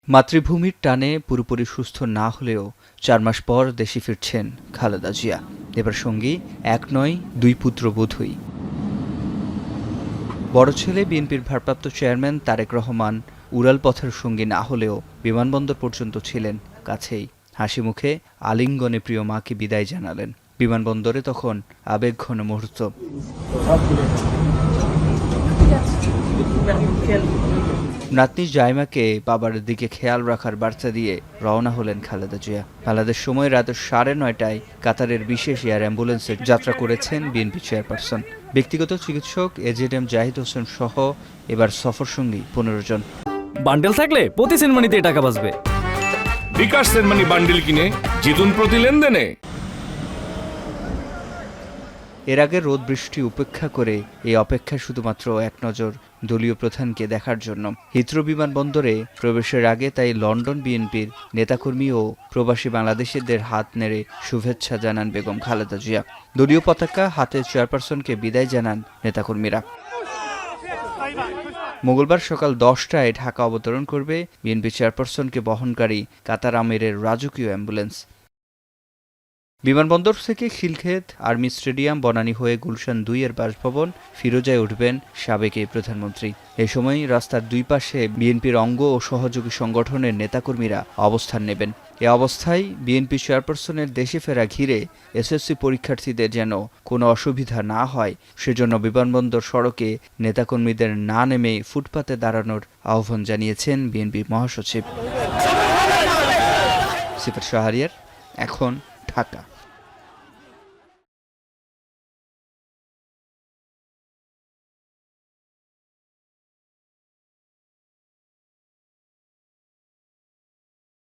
মাতৃভূমির টানে পুরোপুরি সুস্থ না হলেও ৪ মাস পর দেশে ফিরছেন খালেদা জিয়া। এবার সঙ্গী এক নয়, দুই পুত্রবধূই। বড় ছেলে বিএনপির ভারপ্রাপ্ত চেয়ারম্যান তারেক রহমান উড়ালপথের সঙ্গী না হলেও বিমানবন্দর পর্যন্ত ছিলেন কাছেই। হাসিমুখে আলিঙ্গনে প্রিয় মাকে বিদায় জানালেন। বিমানবন্দরে তখন আবেগঘন মুহূর্ত। নাতনি জাইমাকে বাবার দিকে খেয়াল রাখার বার্তা দিয়ে রওনা হলেন খালেদা জিয়া। বাংলাদেশ সময় রাত 9:30টায় কাতারের বিশেষ এয়ার অ্যাম্বুলেন্সে যাত্রা করেছেন বিএনপি চেয়ারপারসন। ব্যক্তিগত চিকিৎসক এজেডএম জাহিদ হোসেন সহ এবার সফরসঙ্গী 15 জন। বান্ডেল থাকলে প্রতি সেনমানিতে টাকা বাঁচবে। বিকাশ সেনমানি বান্ডেল কিনে জিতুন প্রতি লেনদেনে। এর আগে রোদ বৃষ্টি উপেক্ষা করে এই অপেক্ষা শুধুমাত্র এক নজর দলীয় প্রধানকে দেখার জন্য। হিথ্রো বিমানবন্দরে প্রবেশের আগে তাই লন্ডন বিএনপির নেতাকর্মী ও প্রবাসী বাংলাদেশিদের হাত নেড়ে শুভেচ্ছা জানান বেগম খালেদা জিয়া। দলীয় পতাকা হাতে চেয়ারপারসনকে বিদায় জানান নেতাকর্মীরা। মঙ্গলবার সকাল 10টায় ঢাকা অবতরণ করবে বিএনপি চেয়ারপারসনকে বহনকারী কাতার আমিরের রাজকীয় অ্যাম্বুলেন্স। বিমানবন্দর থেকে খিলক্ষেত, আর্মি স্টেডিয়াম, বনানী হয়ে গুলশান 2-এর বাসভবন ফিরোজায় উঠবেন সাবেক এই প্রধানমন্ত্রী। এ সময় রাস্তার দুই পাশে বিএনপির অঙ্গ ও সহযোগী সংগঠনের নেতাকর্মীরা অবস্থান নেবেন। এ অবস্থায় বিএনপি চেয়ারপারসনের দেশে ফেরা ঘিরে এসএসসি পরীক্ষার্থীদের যেন কোনো অসুবিধা না হয় সেজন্য বিমানবন্দর সড়কে নেতাকর্মীদের না নেমে ফুটপাতে দাঁড়ানোর আহ্বান জানিয়েছেন বিএনপি মহাসচিব। সিফাত শাহরিয়ার, এখন, ঢাকা।